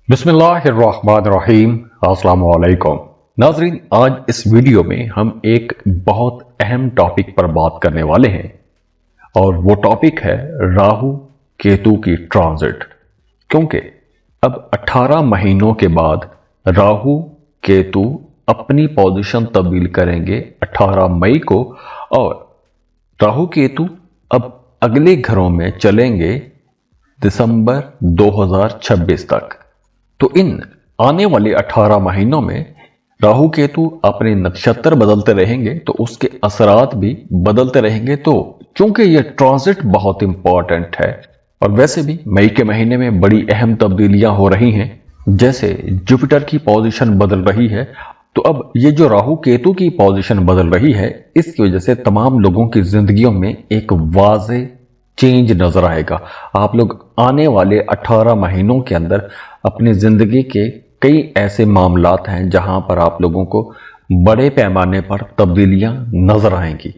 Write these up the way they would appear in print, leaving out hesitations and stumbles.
बिस्मिल्लाहिर्रहमानिर्रहीम। अस्सलाम वालेकुम नाजरीन, आज इस वीडियो में हम एक बहुत अहम टॉपिक पर बात करने वाले हैं और वो टॉपिक है राहु केतु की ट्रांजिट। क्योंकि अब 18 महीनों के बाद राहु केतु अपनी पोजीशन तब्दील करेंगे 18 मई को, और राहु केतु अब अगले घरों में चलेंगे दिसंबर 2026 तक। तो इन आने वाले 18 महीनों में राहु केतु अपने नक्षत्र बदलते रहेंगे, तो उसके असरात भी बदलते रहेंगे। तो चूंकि ये ट्रांजिट बहुत इंपॉर्टेंट है, और वैसे भी मई के महीने में बड़ी अहम तब्दीलियां हो रही हैं, जैसे जुपिटर की पोजीशन बदल रही है, तो अब ये जो राहु केतु की पोजीशन बदल रही है, इसकी वजह से तमाम लोगों की जिंदगियों में एक वाज़े चेंज नजर आएगा। आप लोग आने वाले 18 महीनों के अंदर अपनी जिंदगी के कई ऐसे मामलात हैं जहां पर आप लोगों को बड़े पैमाने पर तब्दीलियां नजर आएंगी।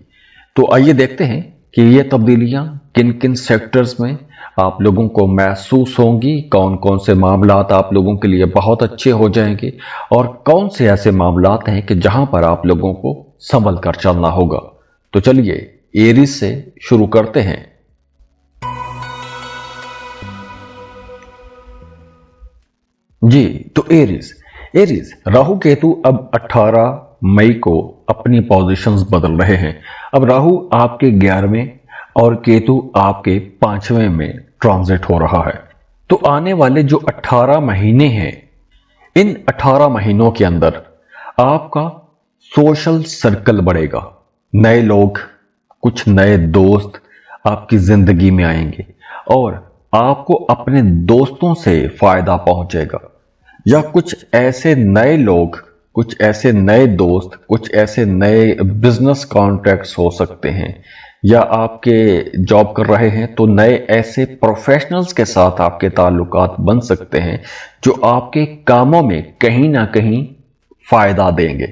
तो आइए देखते हैं कि ये तब्दीलियां किन किन सेक्टर्स में आप लोगों को महसूस होंगी, कौन कौन से मामलात आप लोगों के लिए बहुत अच्छे हो जाएंगे, और कौन से ऐसे मामलात हैं कि जहां पर आप लोगों को संभल कर चलना होगा। तो चलिए एरीज से शुरू करते हैं। जी, तो एरीज राहु केतु अब 18 मई को अपनी पोजीशंस बदल रहे हैं। अब राहु आपके 11वें और केतु आपके 5वें में ट्रांजिट हो रहा है। तो आने वाले जो 18 महीने हैं, इन 18 महीनों के अंदर आपका सोशल सर्कल बढ़ेगा। नए लोग, कुछ नए दोस्त आपकी जिंदगी में आएंगे, और आपको अपने दोस्तों से फायदा पहुंचेगा। या कुछ ऐसे नए लोग, कुछ ऐसे नए दोस्त, कुछ ऐसे नए बिजनेस कॉन्ट्रैक्ट्स हो सकते हैं, या आपके जॉब कर रहे हैं तो नए ऐसे प्रोफेशनल्स के साथ आपके ताल्लुकात बन सकते हैं जो आपके कामों में कहीं ना कहीं फायदा देंगे।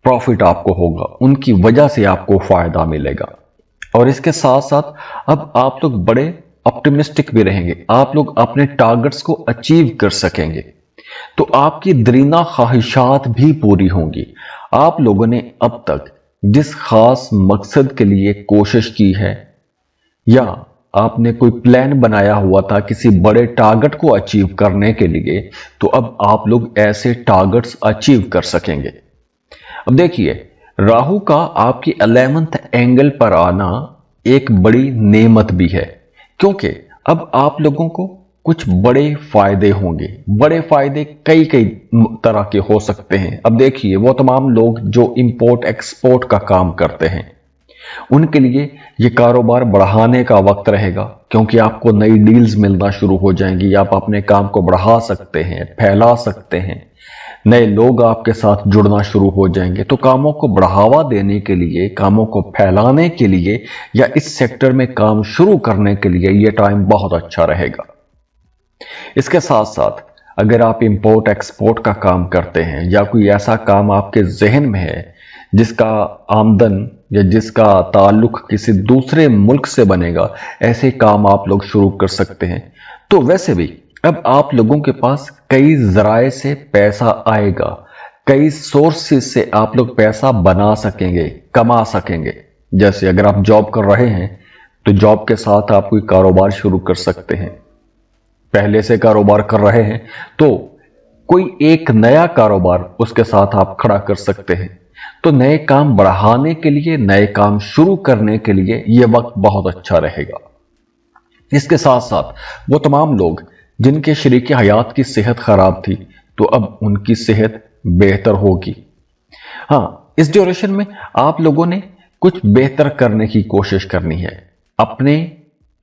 प्रॉफिट आपको होगा, उनकी वजह से आपको फायदा मिलेगा। और इसके साथ साथ अब आप लोग बड़े ऑप्टिमिस्टिक भी रहेंगे, आप लोग अपने टारगेट्स को अचीव कर सकेंगे। तो आपकी दरीना ख्वाहिशात भी पूरी होंगी। आप लोगों ने अब तक जिस खास मकसद के लिए कोशिश की है, या आपने कोई प्लान बनाया हुआ था किसी बड़े टारगेट को अचीव करने के लिए, तो अब आप लोग ऐसे टारगेट्स अचीव कर सकेंगे। अब देखिए, राहु का आपकी 11th एंगल पर आना एक बड़ी नेमत भी है, क्योंकि अब आप लोगों को कुछ बड़े फायदे होंगे। बड़े फायदे कई कई तरह के हो सकते हैं। अब देखिए, वो तमाम लोग जो इंपोर्ट एक्सपोर्ट का काम करते हैं, उनके लिए ये कारोबार बढ़ाने का वक्त रहेगा, क्योंकि आपको नई डील्स मिलना शुरू हो जाएंगी। आप अपने काम को बढ़ा सकते हैं, फैला सकते हैं, नए लोग आपके साथ जुड़ना शुरू हो जाएंगे। तो कामों को बढ़ावा देने के लिए, कामों को फैलाने के लिए, या इस सेक्टर में काम शुरू करने के लिए ये टाइम बहुत अच्छा रहेगा। इसके साथ साथ अगर आप इंपोर्ट एक्सपोर्ट का काम करते हैं, या कोई ऐसा काम आपके जहन में है जिसका आमदन या जिसका ताल्लुक किसी दूसरे मुल्क से बनेगा, ऐसे काम आप लोग शुरू कर सकते हैं। तो वैसे भी अब आप लोगों के पास कई जराए से पैसा आएगा, कई सोर्सेस से आप लोग पैसा बना सकेंगे, कमा सकेंगे। जैसे अगर आप जॉब कर रहे हैं तो जॉब के साथ आप कोई कारोबार शुरू कर सकते हैं। पहले से कारोबार कर रहे हैं तो कोई एक नया कारोबार उसके साथ आप खड़ा कर सकते हैं। तो नए काम बढ़ाने के लिए, नए काम शुरू करने के लिए यह वक्त बहुत अच्छा रहेगा। इसके साथ साथ वो तमाम लोग जिनके शरीक हयात की सेहत खराब थी, तो अब उनकी सेहत बेहतर होगी। हाँ, इस ड्यूरेशन में आप लोगों ने कुछ बेहतर करने की कोशिश करनी है, अपने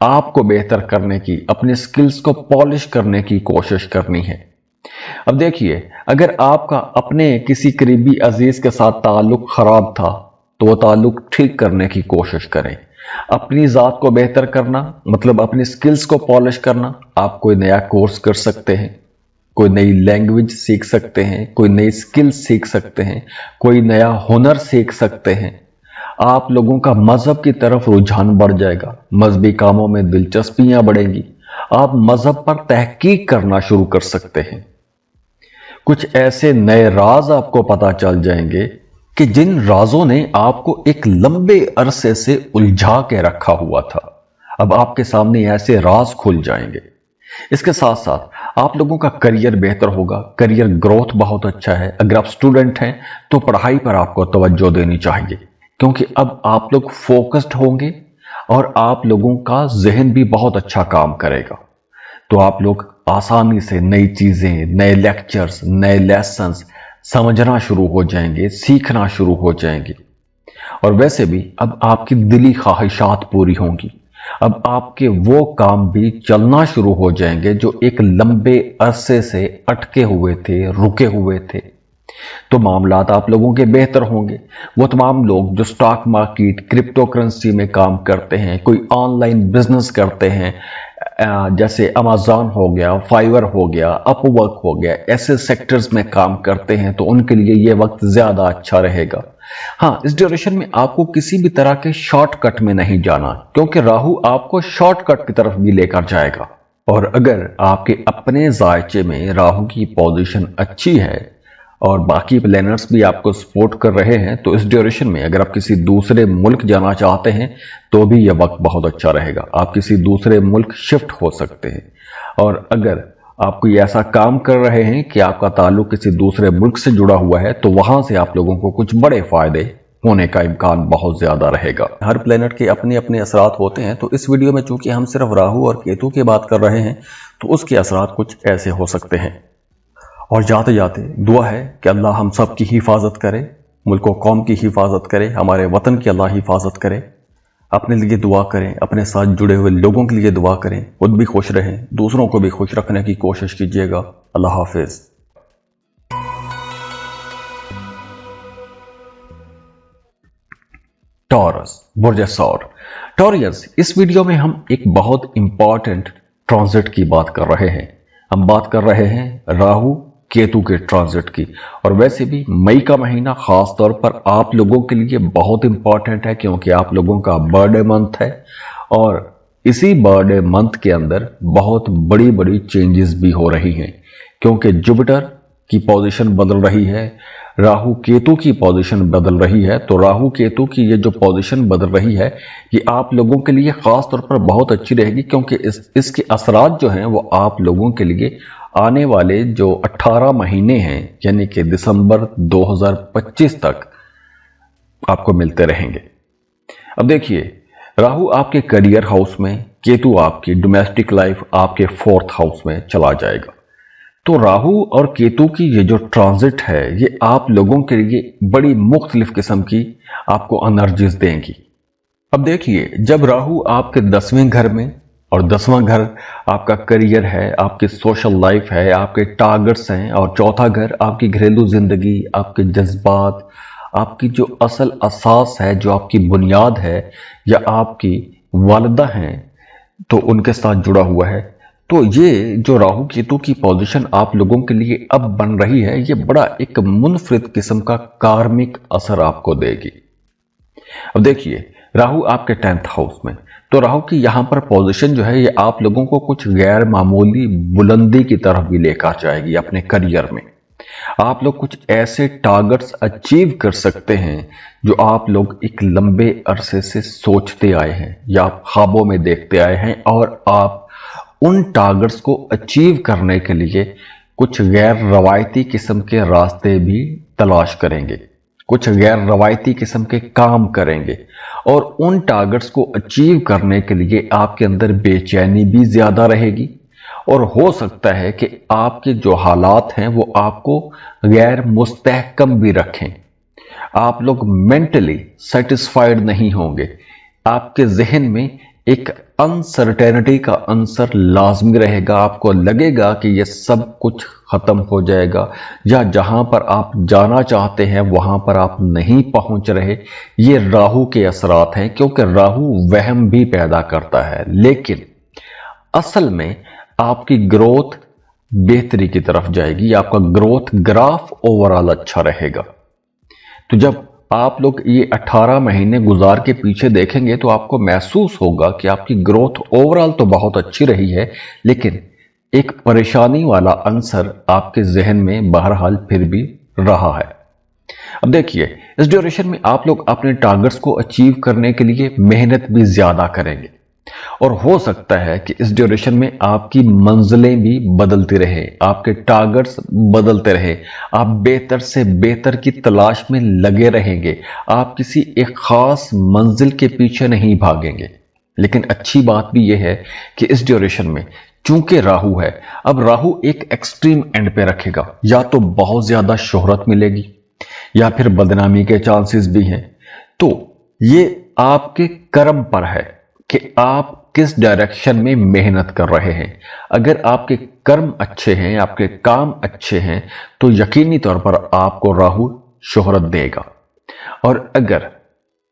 आपको बेहतर करने की, अपने स्किल्स को पॉलिश करने की कोशिश करनी है। अब देखिए, अगर आपका अपने किसी करीबी अजीज के साथ ताल्लुक खराब था, तो वो ताल्लुक ठीक करने की कोशिश करें। अपनी जात को बेहतर करना मतलब अपनी स्किल्स को पॉलिश करना। आप कोई नया कोर्स कर सकते हैं, कोई नई लैंग्वेज सीख सकते हैं, कोई नई स्किल्स सीख सकते हैं, कोई नया हुनर सीख सकते हैं। आप लोगों का मजहब की तरफ रुझान बढ़ जाएगा, मजहबी कामों में दिलचस्पियां बढ़ेंगी। आप मजहब पर तहकीक करना शुरू कर सकते हैं। कुछ ऐसे नए राज आपको पता चल जाएंगे कि जिन राजों ने आपको एक लंबे अरसे से उलझा के रखा हुआ था, अब आपके सामने ऐसे राज खुल जाएंगे। इसके साथ साथ आप लोगों का करियर बेहतर होगा, करियर ग्रोथ बहुत अच्छा है। अगर आप स्टूडेंट हैं तो पढ़ाई पर आपको तवज्जो देनी चाहिए, क्योंकि अब आप लोग फोकस्ड होंगे और आप लोगों का जहन भी बहुत अच्छा काम करेगा। तो आप लोग आसानी से नई चीजें, नए लेक्चर्स, नए लेसन्स समझना शुरू हो जाएंगे, सीखना शुरू हो जाएंगे। और वैसे भी अब आपकी दिली ख्वाहिशात पूरी होंगी। अब आपके वो काम भी चलना शुरू हो जाएंगे जो एक लंबे अरसे से अटके हुए थे, रुके हुए थे। तो मामलात आप लोगों के बेहतर होंगे। वो तमाम लोग जो स्टॉक मार्केट, क्रिप्टो करेंसी में काम करते हैं, कोई ऑनलाइन बिजनेस करते हैं, जैसे अमेज़न हो गया, फाइवर हो गया, अपवर्क हो गया, ऐसे सेक्टर्स में काम करते हैं, तो उनके लिए ये वक्त ज्यादा अच्छा रहेगा। हाँ, इस ड्यूरेशन में आपको किसी भी तरह के शॉर्टकट में नहीं जाना, क्योंकि राहु आपको शॉर्टकट की तरफ भी लेकर जाएगा। और अगर आपके अपने जायचे में राहु की पोजीशन अच्छी है और बाकी प्लैनेट्स भी आपको सपोर्ट कर रहे हैं, तो इस ड्यूरेशन में अगर आप किसी दूसरे मुल्क जाना चाहते हैं तो भी यह वक्त बहुत अच्छा रहेगा। आप किसी दूसरे मुल्क शिफ्ट हो सकते हैं। और अगर आप कोई ऐसा काम कर रहे हैं कि आपका ताल्लुक किसी दूसरे मुल्क से जुड़ा हुआ है, तो वहां से आप लोगों को कुछ बड़े फायदे होने का इम्कान बहुत ज्यादा रहेगा। हर प्लेनेट के अपने अपने असरात होते हैं, तो इस वीडियो में चूंकि हम सिर्फ राहु और केतु की बात कर रहे हैं, तो उसके असरात कुछ ऐसे हो सकते हैं। और जाते जाते दुआ है कि अल्लाह हम सब की हिफाजत करे, मुल्क व कौम की हिफाजत करे, हमारे वतन की अल्लाह हिफाजत करे। अपने लिए दुआ करें, अपने साथ जुड़े हुए लोगों के लिए दुआ करें, खुद भी खुश रहें, दूसरों को भी खुश रखने की कोशिश कीजिएगा। अल्लाह हाफिज। टॉरस, बुर्ज सौर। टॉरियस, इस वीडियो में हम एक बहुत इंपॉर्टेंट ट्रांजिट की बात कर रहे हैं। हम बात कर रहे हैं राहु केतु के ट्रांजिट की। और वैसे भी मई का महीना खास तौर पर आप लोगों के लिए बहुत इंपॉर्टेंट है, क्योंकि आप लोगों का बर्थडे मंथ है और इसी बर्थडे मंथ के अंदर बहुत बड़ी बड़ी चेंजेस भी हो रही हैं, क्योंकि जुपिटर की पोजीशन बदल रही है, राहु केतु की पोजीशन बदल रही है। तो राहु केतु की ये जो पोजीशन बदल रही है, ये आप लोगों के लिए खास तौर पर बहुत अच्छी रहेगी, क्योंकि इसके असरात जो हैं वो आप लोगों के लिए आने वाले जो 18 महीने हैं, यानी कि दिसंबर 2025 तक आपको मिलते रहेंगे। अब देखिए, राहु आपके करियर हाउस में, केतु आपकी डोमेस्टिक लाइफ, आपके 4th हाउस में चला जाएगा। तो राहु और केतु की ये जो ट्रांजिट है, ये आप लोगों के लिए बड़ी मुख्तलिफ किस्म की आपको एनर्जीज देंगी। अब देखिए, जब राहु आपके 10वें घर में, और 10वां घर आपका करियर है, आपकी सोशल लाइफ है, आपके टारगेट्स हैं, और चौथा घर आपकी घरेलू जिंदगी, आपके जज्बात, आपकी जो असल असास है, जो आपकी बुनियाद है, या आपकी वालिदा हैं, तो उनके साथ जुड़ा हुआ है। तो ये जो राहु केतु की पोजीशन आप लोगों के लिए अब बन रही है, ये बड़ा एक मुनफरिद किस्म का कार्मिक असर आपको देगी। अब देखिए, राहु आपके 10th हाउस में, तो राहु की यहां पर पोजीशन जो है, ये आप लोगों को कुछ गैर मामूली बुलंदी की तरफ भी लेकर जाएगी अपने करियर में। आप लोग कुछ ऐसे टारगेट्स अचीव कर सकते हैं जो आप लोग एक लंबे अरसे से सोचते आए हैं या आप ख्वाबों में देखते आए हैं, और आप उन टारगेट्स को अचीव करने के लिए कुछ गैर रवायती किस्म के रास्ते भी तलाश करेंगे, कुछ गैर रवायती किस्म के काम करेंगे, और उन टारगेट्स को अचीव करने के लिए आपके अंदर बेचैनी भी ज्यादा रहेगी। और हो सकता है कि आपके जो हालात हैं वो आपको गैर मुस्तहकम भी रखें। आप लोग मेंटली सेटिस्फाइड नहीं होंगे, आपके जहन में एक अनसर्टेनिटी का आंसर लाजमी रहेगा। आपको लगेगा कि ये सब कुछ खत्म हो जाएगा, या जहां पर आप जाना चाहते हैं वहां पर आप नहीं पहुंच रहे। ये राहु के असरात हैं, क्योंकि राहु वहम भी पैदा करता है, लेकिन असल में आपकी ग्रोथ बेहतरी की तरफ जाएगी, आपका ग्रोथ ग्राफ ओवरऑल अच्छा रहेगा। तो जब आप लोग ये 18 महीने गुजार के पीछे देखेंगे, तो आपको महसूस होगा कि आपकी ग्रोथ ओवरऑल तो बहुत अच्छी रही है, लेकिन एक परेशानी वाला आंसर आपके जहन में बहरहाल फिर भी रहा है। अब देखिए, इस ड्यूरेशन में आप लोग अपने टारगेट्स को अचीव करने के लिए मेहनत भी ज्यादा करेंगे और हो सकता है कि इस ड्यूरेशन में आपकी मंजिलें भी बदलती रहे, आपके टारगेट्स बदलते रहे, आप बेहतर से बेहतर की तलाश में लगे रहेंगे, आप किसी एक खास मंजिल के पीछे नहीं भागेंगे। लेकिन अच्छी बात भी यह है कि इस ड्यूरेशन में चूंकि राहु है, अब राहु एक एक्सट्रीम एंड पे रखेगा, या तो बहुत ज्यादा शोहरत मिलेगी या फिर बदनामी के चांसेस भी हैं। तो ये आपके कर्म पर है कि आप किस डायरेक्शन में मेहनत कर रहे हैं। अगर आपके कर्म अच्छे हैं, आपके काम अच्छे हैं, तो यकीनी तौर पर आपको राहु शोहरत देगा। और अगर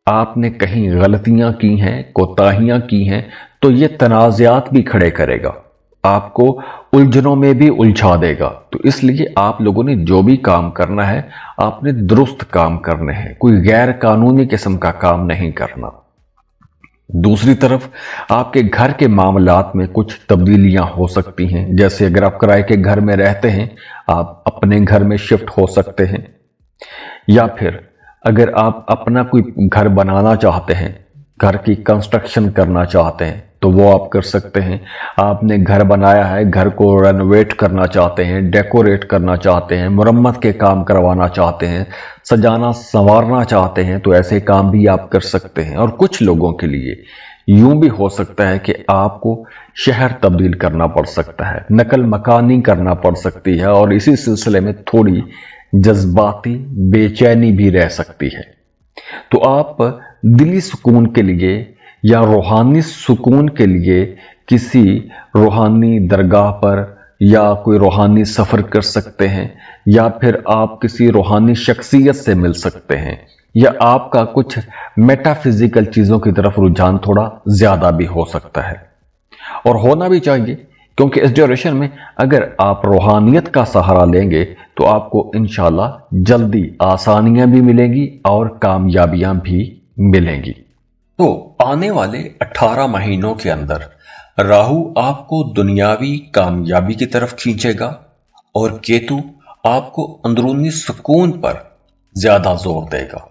आपने कहीं गलतियां की हैं, कोताहियां की हैं, तो ये तनाज़ात भी खड़े करेगा, आपको उलझनों में भी उलझा देगा। तो इसलिए आप लोगों ने जो भी काम करना है, आपने दुरुस्त काम करने हैं, कोई गैर कानूनी किस्म का काम नहीं करना। दूसरी तरफ आपके घर के मामलात में कुछ तब्दीलियां हो सकती हैं। जैसे अगर आप किराए के घर में रहते हैं, आप अपने घर में शिफ्ट हो सकते हैं, या फिर अगर आप अपना कोई घर बनाना चाहते हैं, घर की कंस्ट्रक्शन करना चाहते हैं, तो वो आप कर सकते हैं। आपने घर बनाया है, घर को रेनोवेट करना चाहते हैं, डेकोरेट करना चाहते हैं, मुरम्मत के काम करवाना चाहते हैं, सजाना संवारना चाहते हैं, तो ऐसे काम भी आप कर सकते हैं। और कुछ लोगों के लिए यूं भी हो सकता है कि आपको शहर तब्दील करना पड़ सकता है, नकल मकानी करना पड़ सकती है, और इसी सिलसिले में थोड़ी जज्बाती बेचैनी भी रह सकती है। तो आप दिली सुकून के लिए या रूहानी सुकून के लिए किसी रूहानी दरगाह पर या कोई रूहानी सफर कर सकते हैं, या फिर आप किसी रूहानी शख्सियत से मिल सकते हैं, या आपका कुछ मेटाफिजिकल चीजों की तरफ रुझान थोड़ा ज्यादा भी हो सकता है, और होना भी चाहिए। क्योंकि इस ड्यूरेशन में अगर आप रूहानियत का सहारा लेंगे तो आपको इंशाल्लाह जल्दी आसानियां भी मिलेंगी और कामयाबियां भी मिलेंगी। तो आने वाले 18 महीनों के अंदर राहु आपको दुनियावी कामयाबी की तरफ खींचेगा और केतु आपको अंदरूनी सुकून पर ज्यादा जोर देगा।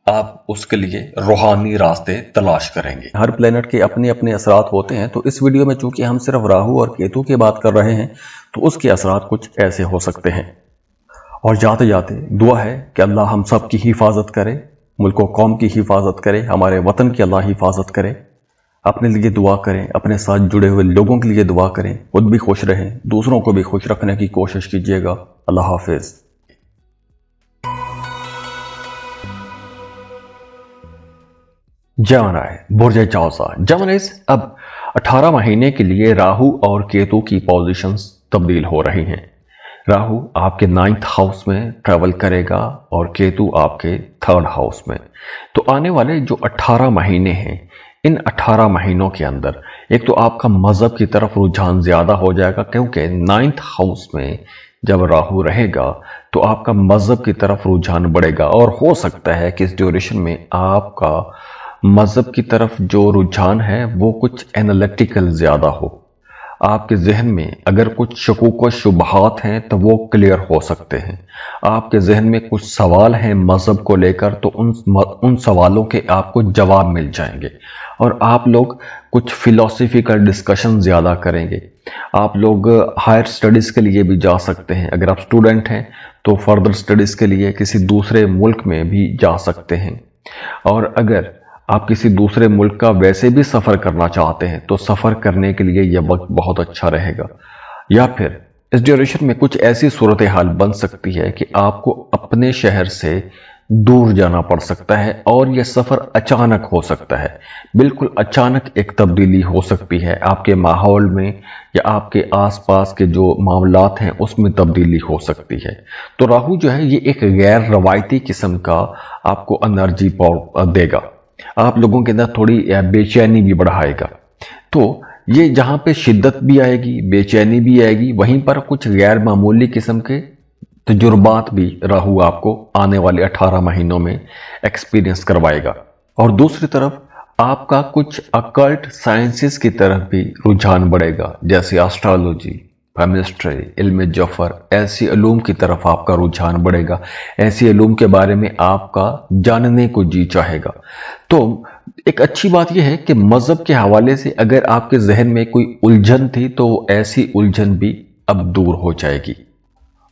आप उसके लिए रूहानी रास्ते तलाश करेंगे। हर प्लेनेट के अपने अपने असरात होते हैं, तो इस वीडियो में चूंकि हम सिर्फ राहु और केतु की बात कर रहे हैं, तो उसके असरात कुछ ऐसे हो सकते हैं। और जाते जाते दुआ है कि अल्लाह हम सब की हिफाजत करे, मुल्क व कौम की हिफाजत करे, हमारे वतन की अल्लाह हिफाजत करे। अपने लिए दुआ करें, अपने साथ जुड़े हुए लोगों के लिए दुआ करें, खुद भी खुश रहें, दूसरों को भी खुश रखने की कोशिश कीजिएगा। अल्लाह हाफिज। जमनाय बुर्ज चौसा जमनाइज अब 18 महीने के लिए राहु और केतु की पोजीशंस तब्दील हो रही हैं। राहु आपके 9th हाउस में ट्रेवल करेगा और केतु आपके 3rd हाउस में। तो आने वाले जो 18 महीने हैं, इन 18 महीनों के अंदर एक तो आपका मजहब की तरफ रुझान ज्यादा हो जाएगा, क्योंकि 9th हाउस में जब राहु रहेगा तो आपका मजहब की तरफ रुझान बढ़ेगा। और हो सकता है कि इस ड्यूरेशन में आपका मजहब की तरफ जो रुझान है वो कुछ एनालिटिकल ज्यादा हो। आपके जहन में अगर कुछ शकूक व शुबहात हैं तो वो क्लियर हो सकते हैं। आपके जहन में कुछ सवाल हैं मजहब को लेकर, तो उन सवालों के आपको जवाब मिल जाएंगे और आप लोग कुछ फिलोसफिकल डिस्कशन ज्यादा करेंगे। आप लोग हायर स्टडीज के लिए भी जा सकते हैं। अगर आप स्टूडेंट हैं तो फर्दर स्टडीज के लिए किसी दूसरे मुल्क में भी जा सकते हैं। और अगर आप किसी दूसरे मुल्क का वैसे भी सफर करना चाहते हैं तो सफर करने के लिए यह वक्त बहुत अच्छा रहेगा। या फिर इस ड्यूरेशन में कुछ ऐसी सूरत हाल बन सकती है कि आपको अपने शहर से दूर जाना पड़ सकता है और यह सफर अचानक हो सकता है। बिल्कुल अचानक एक तब्दीली हो सकती है आपके माहौल में या आपके आसपास के जो मामलात हैं उसमें तब्दीली हो सकती है। तो राहु जो है ये एक गैर रवायती किस्म का आपको एनर्जी देगा, आप लोगों के अंदर थोड़ी बेचैनी भी बढ़ाएगा। तो ये जहां पे शिद्दत भी आएगी, बेचैनी भी आएगी, वहीं पर कुछ गैर मामूली किस्म के तजुर्बात भी राहु आपको आने वाले 18 महीनों में एक्सपीरियंस करवाएगा। और दूसरी तरफ आपका कुछ अकल्ट साइंसेस की तरफ भी रुझान बढ़ेगा, जैसे एस्ट्रोलॉजी, केमिस्ट्री, इल्म जफर, ऐसी इल्म की तरफ आपका रुझान बढ़ेगा, ऐसी इल्म के बारे में आपका जानने को जी चाहेगा। तो एक अच्छी बात यह है कि मजहब के हवाले से अगर आपके जहन में कोई उलझन थी तो ऐसी उलझन भी अब दूर हो जाएगी।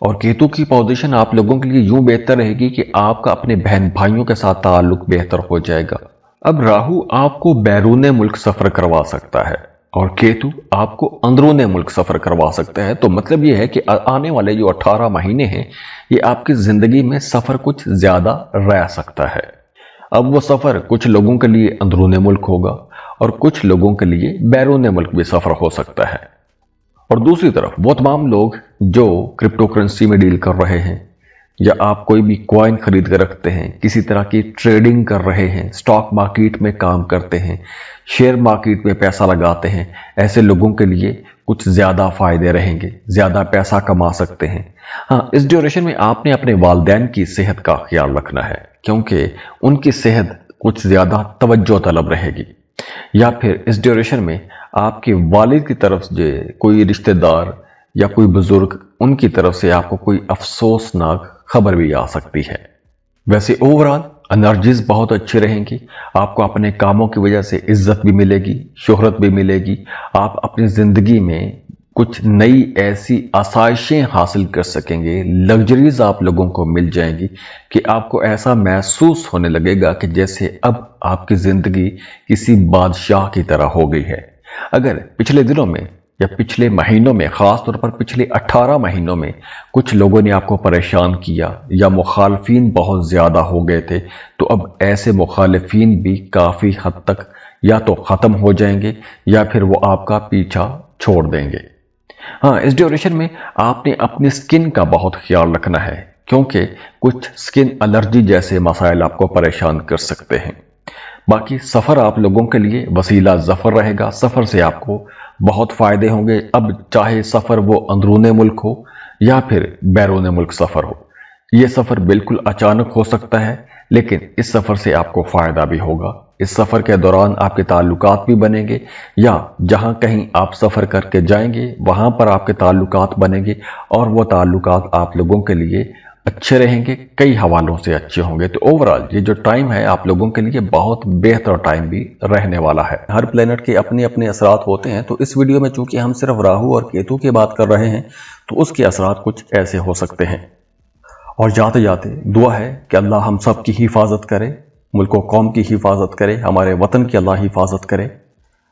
और केतु की पोजीशन आप लोगों के लिए यूं बेहतर रहेगी कि आपका अपने बहन भाइयों के साथ ताल्लुक बेहतर हो जाएगा। अब राहु आपको बैरून मुल्क सफर करवा सकता है और केतु आपको अंदरून मुल्क सफर करवा सकता है। तो मतलब यह है कि आने वाले जो 18 महीने हैं ये आपकी जिंदगी में सफर कुछ ज्यादा रह सकता है। अब वो सफर कुछ लोगों के लिए अंदरून मुल्क होगा और कुछ लोगों के लिए बैरून मुल्क भी सफर हो सकता है। और दूसरी तरफ वो तमाम लोग जो क्रिप्टो करेंसी में डील कर रहे हैं या आप कोई भी कॉइन खरीद कर रखते हैं, किसी तरह की ट्रेडिंग कर रहे हैं, स्टॉक मार्केट में काम करते हैं, शेयर मार्केट में पैसा लगाते हैं, ऐसे लोगों के लिए कुछ ज्यादा फायदे रहेंगे, ज्यादा पैसा कमा सकते हैं। हाँ, इस ड्यूरेशन में आपने अपने वालिदैन की सेहत का ख्याल रखना है क्योंकि उनकी सेहत कुछ ज्यादा तवज्जो तलब रहेगी। या फिर इस ड्यूरेशन में आपके वालिद की तरफ से कोई रिश्तेदार या कोई बुजुर्ग, उनकी तरफ से आपको कोई अफसोसनाक खबर भी आ सकती है। वैसे ओवरऑल एनर्जीज बहुत अच्छी रहेंगी, आपको अपने कामों की वजह से इज्जत भी मिलेगी, शोहरत भी मिलेगी, आप अपनी जिंदगी में कुछ नई ऐसी आसाइशें हासिल कर सकेंगे, लग्जरीज आप लोगों को मिल जाएंगी कि आपको ऐसा महसूस होने लगेगा कि जैसे अब आपकी जिंदगी किसी बादशाह की तरह हो गई है। अगर पिछले दिनों में या पिछले महीनों में, खास तौर पर पिछले 18 महीनों में कुछ लोगों ने आपको परेशान किया या मुखालफीन बहुत ज्यादा हो गए थे, तो अब ऐसे मुखालफीन भी काफी हद तक या तो खत्म हो जाएंगे या फिर वो आपका पीछा छोड़ देंगे। हाँ, इस ड्यूरेशन में आपने अपनी स्किन का बहुत ख्याल रखना है क्योंकि कुछ स्किन एलर्जी जैसे मसाइल आपको परेशान कर सकते हैं। बाकी सफर आप लोगों के लिए वसीला जफर रहेगा, सफर से आपको बहुत फायदे होंगे। अब चाहे सफर वो अंदरून मुल्क हो या फिर बैरून मुल्क सफर हो, ये सफर बिल्कुल अचानक हो सकता है लेकिन इस सफर से आपको फायदा भी होगा। इस सफर के दौरान आपके ताल्लुकात भी बनेंगे या जहां कहीं आप सफर करके जाएंगे वहां पर आपके ताल्लुकात बनेंगे और वो ताल्लुकात आप लोगों के लिए अच्छे रहेंगे, कई हवालों से अच्छे होंगे। तो ओवरऑल ये जो टाइम है आप लोगों के लिए बहुत बेहतर टाइम भी रहने वाला है। हर प्लेनेट के अपने अपने असरात होते हैं, तो इस वीडियो में चूंकि हम सिर्फ राहु और केतु की बात कर रहे हैं तो उसके असरात कुछ ऐसे हो सकते हैं। और जाते जाते दुआ है कि अल्लाह हम सब की हिफाजत करे, मुल्क व कौम की हिफाजत करे, हमारे वतन की अल्लाह हिफाजत करे।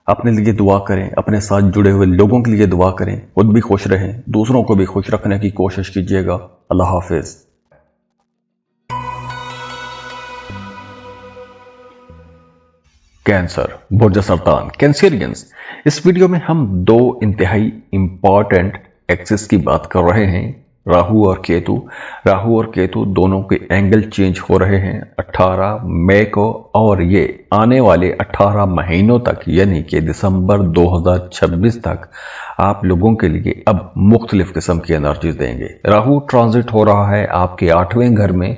अपने लिए दुआ करें, अपने साथ जुड़े हुए लोगों के लिए दुआ करें, खुद भी खुश रहें, दूसरों को भी खुश रखने की कोशिश कीजिएगा। अल्लाह हाफिज। कैंसर, बुर्ज सरतान, कैंसेरियंस। इस वीडियो में हम दो इंतहाई इंपॉर्टेंट एक्सिस की बात कर रहे हैं, राहु और केतु। राहु और केतु दोनों के एंगल चेंज हो रहे हैं 18 मई को और ये आने वाले 18 महीनों तक यानी कि दिसंबर 2026 तक आप लोगों के लिए अब मुख्तलिफ किस्म की एनर्जीज देंगे। राहु ट्रांजिट हो रहा है आपके 8वें घर में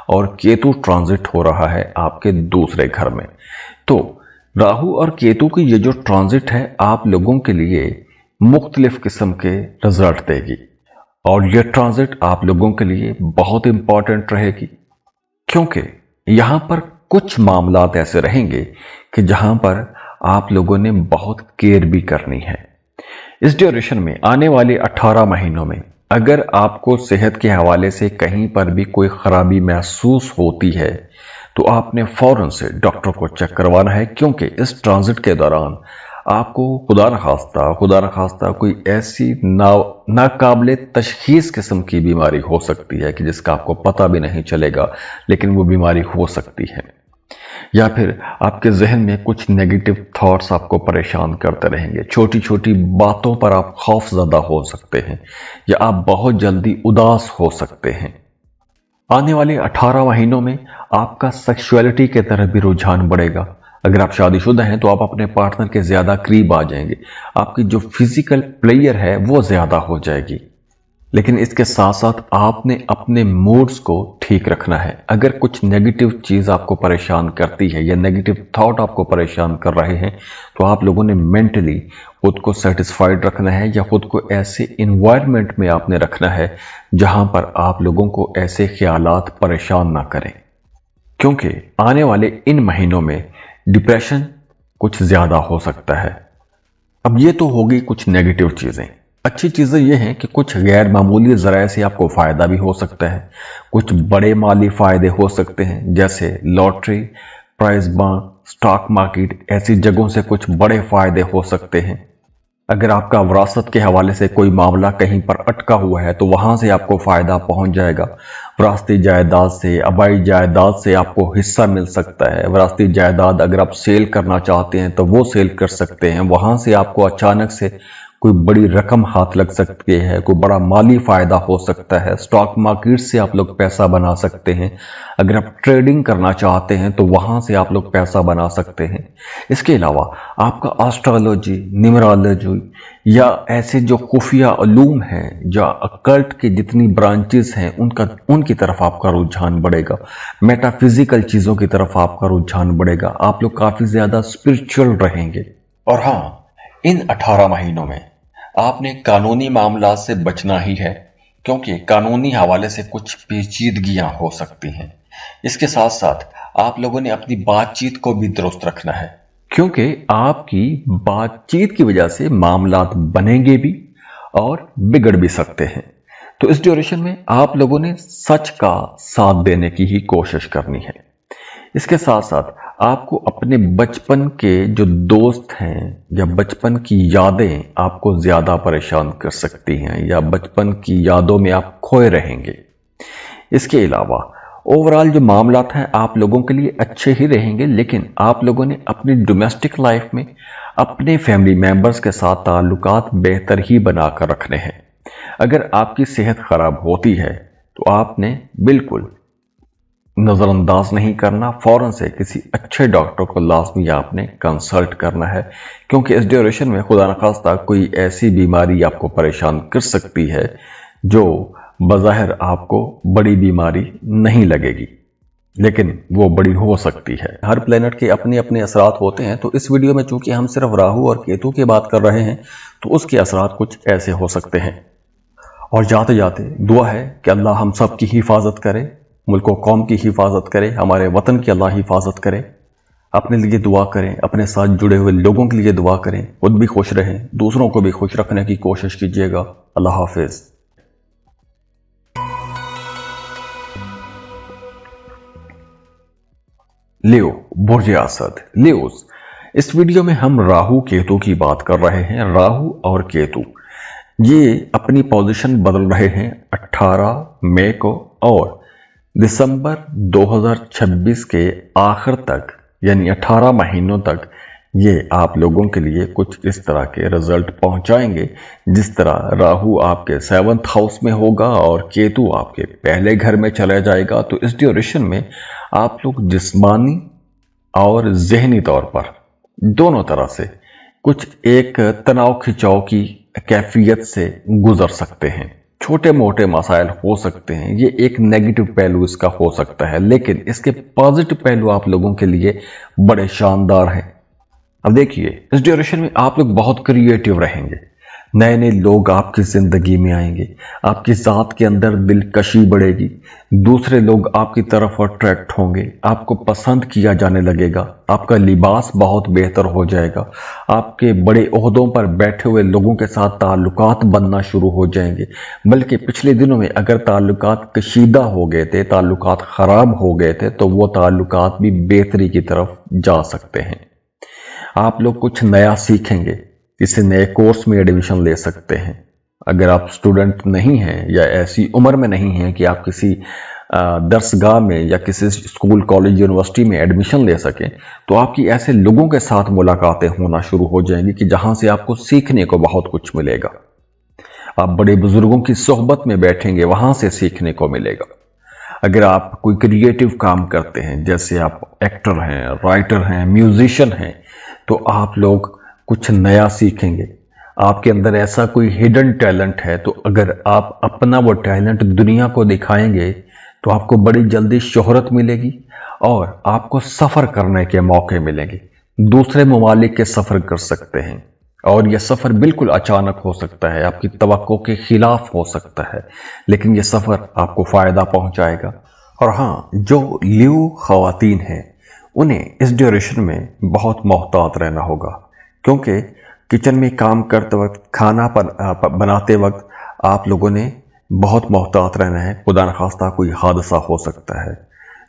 और केतु ट्रांजिट हो रहा है आपके दूसरे घर में। तो राहु और केतु की ये जो ट्रांजिट है आप लोगों के लिए मुख्तलिफ किस्म के रिजल्ट देगी और ये ट्रांजिट आप लोगों के लिए बहुत इंपॉर्टेंट रहेगी क्योंकि यहां पर कुछ मामलात ऐसे रहेंगे कि जहां पर आप लोगों ने बहुत केयर भी करनी है। इस ड्यूरेशन में आने वाले 18 महीनों में अगर आपको सेहत के हवाले से कहीं पर भी कोई खराबी महसूस होती है तो आपने फौरन से डॉक्टर को चेक करवाना है क्योंकि इस ट्रांजिट के दौरान आपको खुदा न खास्ता कोई ऐसी नाकाबिले तशखीस किस्म की बीमारी हो सकती है कि जिसका आपको पता भी नहीं चलेगा लेकिन वो बीमारी हो सकती है। या फिर आपके जहन में कुछ नेगेटिव थॉट्स आपको परेशान करते रहेंगे, छोटी छोटी बातों पर आप खौफजदा हो सकते हैं या आप बहुत जल्दी उदास हो सकते हैं। आने वाले 18 महीनों में आपका सेक्सुअलिटी के तरफ भी रुझान बढ़ेगा। अगर आप शादीशुदा हैं तो आप अपने पार्टनर के ज्यादा करीब आ जाएंगे, आपकी जो फिजिकल प्लेयर है वो ज्यादा हो जाएगी। लेकिन इसके साथ साथ आपने अपने मूड्स को ठीक रखना है। अगर कुछ नेगेटिव चीज आपको परेशान करती है या नेगेटिव थॉट आपको परेशान कर रहे हैं तो आप लोगों ने मेंटली खुद को सेटिस्फाइड रखना है या खुद को ऐसे इन्वायरमेंट में आपने रखना है जहां पर आप लोगों को ऐसे ख्यालात परेशान ना करें, क्योंकि आने वाले इन महीनों में डिप्रेशन कुछ ज्यादा हो सकता है। अब ये तो होगी कुछ नेगेटिव चीजें। अच्छी चीजें ये हैं कि कुछ गैर मामूली जराए से आपको फायदा भी हो सकता है, कुछ बड़े माली फायदे हो सकते हैं, जैसे lottery, prize bond, stock market, ऐसी जगहों से कुछ बड़े फायदे हो सकते हैं। अगर आपका विरासत के हवाले से कोई मामला कहीं पर अटका हुआ है तो वहां से आपको फायदा पहुंच जाएगा। विरासती जायदाद से, आबाई जायदाद से आपको हिस्सा मिल सकता है। विरासती जायदाद अगर आप सेल करना चाहते हैं तो वो सेल कर सकते हैं, वहां से आपको अचानक से कोई बड़ी रकम हाथ लग सकती है, कोई बड़ा माली फायदा हो सकता है। स्टॉक मार्केट से आप लोग पैसा बना सकते हैं। अगर आप ट्रेडिंग करना चाहते हैं तो वहां से आप लोग पैसा बना सकते हैं। इसके अलावा आपका एस्ट्रोलॉजी, न्यूमरोलॉजी या ऐसे जो खुफिया उलूम हैं, जो अकल्ट की जितनी ब्रांचेस हैं, उनकी तरफ आपका रुझान बढ़ेगा। मेटाफिजिकल चीजों की तरफ आपका रुझान बढ़ेगा। आप लोग काफी ज्यादा स्पिरिचुअल रहेंगे। और हाँ, इन 18 महीनों में आपने कानूनी मामला से बचना ही है, क्योंकि कानूनी हवाले से कुछ पेचीदगियां हो सकती हैं। इसके साथ साथ आप लोगों ने अपनी बातचीत को भी दुरुस्त रखना है, क्योंकि आपकी बातचीत की वजह से मामलात बनेंगे भी और बिगड़ भी सकते हैं। तो इस ड्यूरेशन में आप लोगों ने सच का साथ देने की ही कोशिश करनी है। इसके साथ साथ आपको अपने बचपन के जो दोस्त हैं या बचपन की यादें आपको ज्यादा परेशान कर सकती हैं, या बचपन की यादों में आप खोए रहेंगे। इसके अलावा ओवरऑल जो मामलात हैं आप लोगों के लिए अच्छे ही रहेंगे, लेकिन आप लोगों ने अपनी डोमेस्टिक लाइफ में अपने फैमिली मेंबर्स के साथ ताल्लुकात बेहतर ही बनाकर रखने हैं। अगर आपकी सेहत खराब होती है तो आपने बिल्कुल नजरअंदाज नहीं करना, फौरन से किसी अच्छे डॉक्टर को लाजमी आपने कंसल्ट करना है, क्योंकि इस ड्यूरेशन में खुदा न खास्ता कोई ऐसी बीमारी आपको परेशान कर सकती है जो बज़ाहिर आपको बड़ी बीमारी नहीं लगेगी, लेकिन वो बड़ी हो सकती है। हर प्लेनेट के अपने अपने असरात होते हैं, तो इस वीडियो में चूंकि हम सिर्फ राहु और केतु की बात कर रहे हैं तो उसके असरात कुछ ऐसे हो सकते हैं। और जाते जाते दुआ है कि अल्लाह हम सब की हिफाजत करे, मुल्क और कौम की हिफाजत करे, हमारे वतन की अल्लाह हिफाजत करे। अपने लिए दुआ करें, अपने साथ जुड़े हुए लोगों के लिए दुआ करें, खुद भी खुश रहें, दूसरों को भी खुश रखने की कोशिश कीजिएगा। अल्लाह हाफिज। लियो, बुर्ज असद, लियोस। इस वीडियो में हम राहु केतु की बात कर रहे हैं। राहु और केतु ये अपनी पोजीशन बदल रहे हैं 18 मई को, और दिसंबर 2026 के आखिर तक, यानी 18 महीनों तक ये आप लोगों के लिए कुछ इस तरह के रिजल्ट पहुंचाएंगे। जिस तरह राहु आपके 7th हाउस में होगा और केतु आपके पहले घर में चला जाएगा, तो इस ड्यूरेशन में आप लोग जिस्मानी और जहनी तौर पर दोनों तरह से कुछ एक तनाव खिंचाव की कैफियत से गुजर सकते हैं। छोटे मोटे मसाइल हो सकते हैं, ये एक नेगेटिव पहलू इसका हो सकता है, लेकिन इसके पॉजिटिव पहलू आप लोगों के लिए बड़े शानदार हैं। अब देखिए, इस ड्यूरेशन में आप लोग बहुत क्रिएटिव रहेंगे। नए नए लोग आपकी जिंदगी में आएंगे, आपकी जात के अंदर दिलकशी बढ़ेगी, दूसरे लोग आपकी तरफ अट्रैक्ट होंगे, आपको पसंद किया जाने लगेगा, आपका लिबास बहुत बेहतर हो जाएगा, आपके बड़े ओहदों पर बैठे हुए लोगों के साथ ताल्लुकात बनना शुरू हो जाएंगे। बल्कि पिछले दिनों में अगर ताल्लुकात कशीदा हो गए थे, ताल्लुकात खराब हो गए थे, तो वो ताल्लुकात भी बेहतरी की तरफ जा सकते हैं। आप लोग कुछ नया सीखेंगे, किसी नए कोर्स में एडमिशन ले सकते हैं। अगर आप स्टूडेंट नहीं हैं या ऐसी उम्र में नहीं हैं कि आप किसी दरसगाह में या किसी स्कूल, कॉलेज, यूनिवर्सिटी में एडमिशन ले सकें, तो आपकी ऐसे लोगों के साथ मुलाकातें होना शुरू हो जाएंगी कि जहां से आपको सीखने को बहुत कुछ मिलेगा। आप बड़े बुजुर्गों की सोहबत में बैठेंगे, वहां से सीखने को मिलेगा। अगर आप कोई क्रिएटिव काम करते हैं, जैसे आप एक्टर हैं, राइटर हैं, म्यूजिशियन हैं, तो आप लोग कुछ नया सीखेंगे। आपके अंदर ऐसा कोई हिडन टैलेंट है, तो अगर आप अपना वो टैलेंट दुनिया को दिखाएंगे तो आपको बड़ी जल्दी शोहरत मिलेगी और आपको सफर करने के मौके मिलेंगे। दूसरे ममालिक के सफर कर सकते हैं, और यह सफ़र बिल्कुल अचानक हो सकता है, आपकी तवक्को के खिलाफ हो सकता है, लेकिन यह सफ़र आपको फ़ायदा पहुंचाएगा। और हाँ, जो लिव ख़वातीन हैं उन्हें इस ड्यूरेशन में बहुत मोहतात रहना होगा, क्योंकि किचन में काम करते वक्त, खाना बनाते वक्त आप लोगों ने बहुत मोहतात रहना है। खुदा न खास्ता कोई हादसा हो सकता है,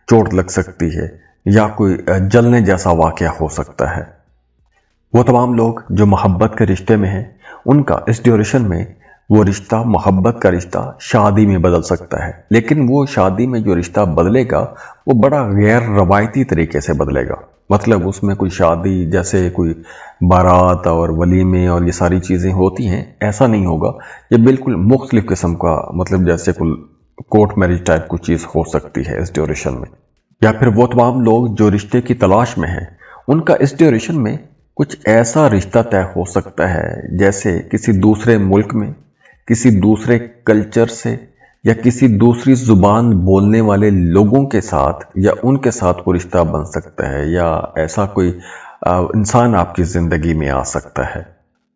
चोट लग सकती है या कोई जलने जैसा वाक़या हो सकता है। वो तमाम लोग जो मोहब्बत के रिश्ते में हैं, उनका इस ड्यूरेशन में वो रिश्ता, मोहब्बत का रिश्ता शादी में बदल सकता है, लेकिन वो शादी में जो रिश्ता बदलेगा वो बड़ा गैर रवायती तरीके से बदलेगा। मतलब उसमें कोई शादी जैसे कोई बारात और वलीमे और ये सारी चीज़ें होती हैं, ऐसा नहीं होगा। ये बिल्कुल मुख्तलिफ किस्म का, मतलब जैसे कोई कोर्ट मैरिज टाइप की चीज़ हो सकती है इस ड्यूरेशन में। या फिर वो तमाम लोग जो रिश्ते की तलाश में हैं, उनका इस ड्यूरेशन में कुछ ऐसा रिश्ता तय हो सकता है जैसे किसी दूसरे मुल्क में, किसी दूसरे कल्चर से या किसी दूसरी जुबान बोलने वाले लोगों के साथ, या उनके साथ कोई रिश्ता बन सकता है, या ऐसा कोई इंसान आपकी ज़िंदगी में आ सकता है।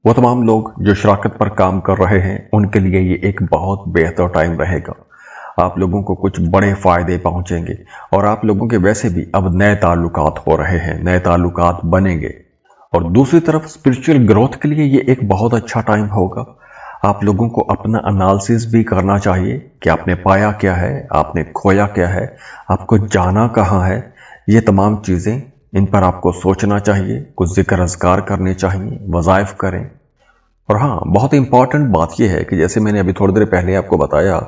वो तमाम लोग जो शराकत पर काम कर रहे हैं, उनके लिए ये एक बहुत बेहतर टाइम रहेगा। आप लोगों को कुछ बड़े फ़ायदे पहुंचेंगे और आप लोगों के वैसे भी अब नए ताल्लुकात हो रहे हैं, नए ताल्लुकात बनेंगे। और दूसरी तरफ स्पिरिचुअल ग्रोथ के लिए ये एक बहुत अच्छा टाइम होगा। आप लोगों को अपना एनालिसिस भी करना चाहिए कि आपने पाया क्या है, आपने खोया क्या है, आपको जाना कहाँ है। ये तमाम चीज़ें, इन पर आपको सोचना चाहिए, कुछ ज़िक्र अज़कार करने चाहिए, वज़ाइफ करें। और हाँ, बहुत इंपॉर्टेंट बात यह है कि जैसे मैंने अभी थोड़ी देर पहले आपको बताया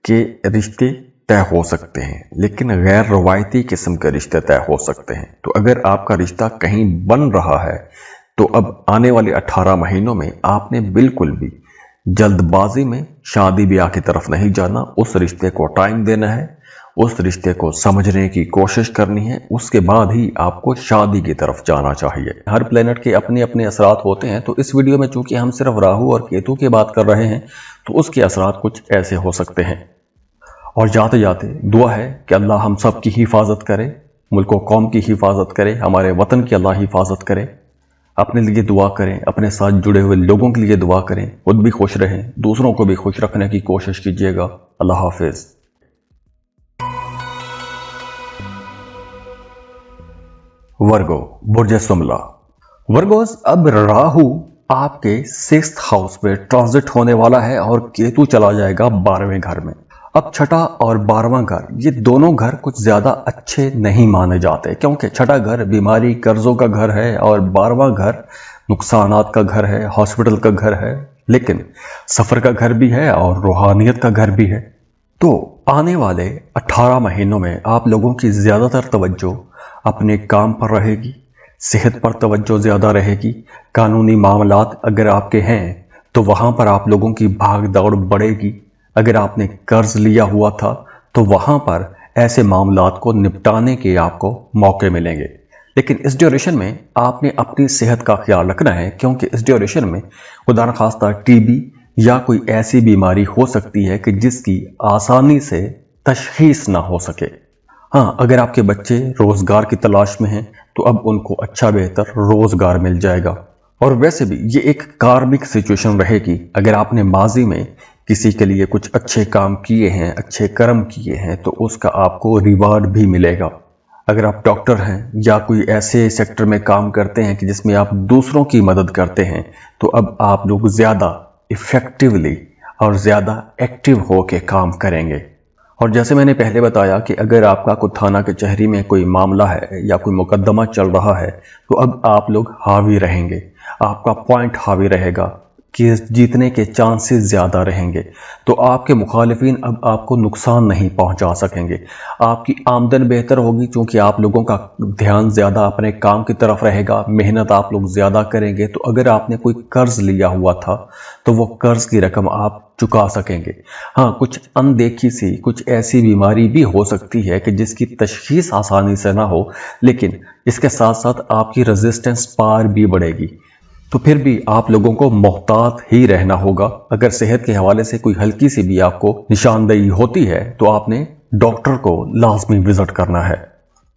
कि रिश्ते तय हो सकते हैं, लेकिन गैर रवायती किस्म के रिश्ते तय हो सकते हैं। तो अगर आपका रिश्ता कहीं बन रहा है, तो अब आने वाले 18 महीनों में आपने बिल्कुल भी जल्दबाजी में शादी ब्याह की तरफ नहीं जाना। उस रिश्ते को टाइम देना है, उस रिश्ते को समझने की कोशिश करनी है, उसके बाद ही आपको शादी की तरफ जाना चाहिए। हर प्लेनेट के अपने अपने असरात होते हैं, तो इस वीडियो में चूंकि हम सिर्फ राहु और केतु की बात कर रहे हैं, तो उसके असरात कुछ ऐसे हो सकते हैं। और जाते जाते दुआ है कि अल्लाह हम सब की हिफाजत करे, मुल्क व कौम की हिफाजत करे, हमारे वतन की अल्लाह हिफाजत करे। अपने लिए दुआ करें, अपने साथ जुड़े हुए लोगों के लिए दुआ करें, खुद भी खुश रहें, दूसरों को भी खुश रखने की कोशिश कीजिएगा। अल्लाह हाफिज। वर्गो, बुर्ज सुमला। वर्गोस, अब राहु आपके 6th हाउस में ट्रांजिट होने वाला है और केतु चला जाएगा 12वें घर में। अब छठा और 12वां घर, ये दोनों घर कुछ ज्यादा अच्छे नहीं माने जाते, क्योंकि छठा घर बीमारी, कर्जों का घर है और 12वां घर नुकसानात का घर है, हॉस्पिटल का घर है, लेकिन सफर का घर भी है और रूहानियत का घर भी है। तो आने वाले 18 महीनों में आप लोगों की ज्यादातर तवज्जो अपने काम पर रहेगी, सेहत पर तवज्जो ज्यादा रहेगी। कानूनी मामलात अगर आपके हैं तो वहां पर आप लोगों की भाग दौड़ बढ़ेगी। अगर आपने कर्ज लिया हुआ था तो वहां पर ऐसे मामलात को निपटाने के आपको मौके मिलेंगे। लेकिन इस ड्यूरेशन में आपने अपनी सेहत का ख्याल रखना है, क्योंकि इस ड्यूरेशन में खुदा न खास्ता टीबी या कोई ऐसी बीमारी हो सकती है कि जिसकी आसानी से तशखीस ना हो सके। हाँ, अगर आपके बच्चे रोजगार की तलाश में हैं तो अब उनको अच्छा बेहतर रोजगार मिल जाएगा। और वैसे भी ये एक कार्मिक सिचुएशन रहेगी। अगर आपने माजी में किसी के लिए कुछ अच्छे काम किए हैं, अच्छे कर्म किए हैं, तो उसका आपको रिवार्ड भी मिलेगा। अगर आप डॉक्टर हैं या कोई ऐसे सेक्टर में काम करते हैं कि जिसमें आप दूसरों की मदद करते हैं, तो अब आप लोग ज़्यादा इफ़ेक्टिवली और ज़्यादा एक्टिव होकर काम करेंगे। और जैसे मैंने पहले बताया कि अगर आपका कोई थाना कचहरी में कोई मामला है या कोई मुकदमा चल रहा है, तो अब आप लोग हावी रहेंगे, आपका पॉइंट हावी रहेगा, केस जीतने के चांसेस ज़्यादा रहेंगे। तो आपके मुखालिफिन अब आपको नुकसान नहीं पहुंचा सकेंगे। आपकी आमदन बेहतर होगी, क्योंकि आप लोगों का ध्यान ज़्यादा अपने काम की तरफ रहेगा, मेहनत आप लोग ज़्यादा करेंगे। तो अगर आपने कोई कर्ज लिया हुआ था तो वो कर्ज की रकम आप चुका सकेंगे। हाँ, कुछ अनदेखी सी कुछ ऐसी बीमारी भी हो सकती है कि जिसकी तशखीस आसानी से ना हो, लेकिन इसके साथ साथ आपकी रेजिस्टेंस पावर भी बढ़ेगी। तो फिर भी आप लोगों को मोहतात ही रहना होगा। अगर सेहत के हवाले से कोई हल्की सी भी आपको निशानदेही होती है तो आपने डॉक्टर को लाजमी विजिट करना है।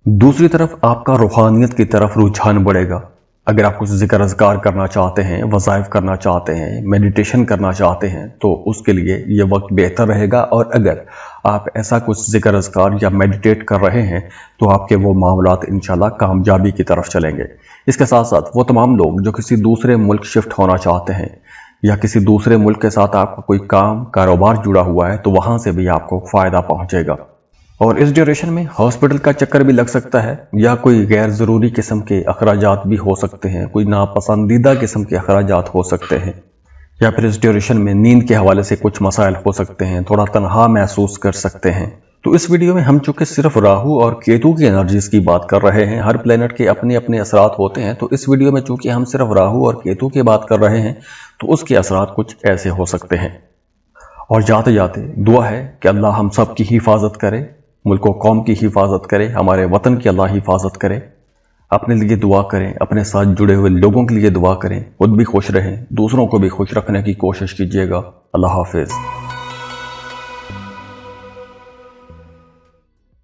दूसरी तरफ आपका रूहानियत की तरफ रुझान बढ़ेगा। अगर आप कुछ ज़िक्र अज़कार करना चाहते हैं, वज़ाइफ करना चाहते हैं, मेडिटेशन करना चाहते हैं, तो उसके लिए ये वक्त बेहतर रहेगा। और अगर आप ऐसा कुछ ज़िक्र अज़कार या मेडिटेट कर रहे हैं तो आपके वो मामलात इंशाल्लाह कामयाबी की तरफ चलेंगे। इसके साथ साथ वो तमाम लोग जो किसी दूसरे मुल्क शिफ्ट होना चाहते हैं या किसी दूसरे मुल्क के साथ आपका कोई काम कारोबार जुड़ा हुआ है, तो वहाँ से भी आपको फ़ायदा पहुँचेगा। और इस ड्यूरेशन में हॉस्पिटल का चक्कर भी लग सकता है या कोई गैर ज़रूरी किस्म के अखराजात भी हो सकते हैं, कोई नापसंदीदा किस्म के अखराजात हो सकते हैं, या फिर इस ड्यूरेशन में नींद के हवाले से कुछ मसाइल हो सकते हैं, थोड़ा तनहा महसूस कर सकते हैं। तो इस वीडियो में हम चूंकि सिर्फ राहु और केतु की एनर्जीज की बात कर रहे हैं, हर प्लेनेट के अपने अपने असरात होते हैं, तो इस वीडियो में चूंकि हम सिर्फ राहु और केतु की बात कर रहे हैं तो उसके असरात कुछ ऐसे हो सकते हैं। और जाते जाते दुआ है कि अल्लाह हम सब की हिफाजत करे, मुल्क व कौम की हिफाजत करे, हमारे वतन की अल्लाह हिफाजत करे। अपने लिए दुआ करें, अपने साथ जुड़े हुए लोगों के लिए दुआ करें, खुद भी खुश रहें, दूसरों को भी खुश रखने की कोशिश कीजिएगा। अल्लाह हाफिज़।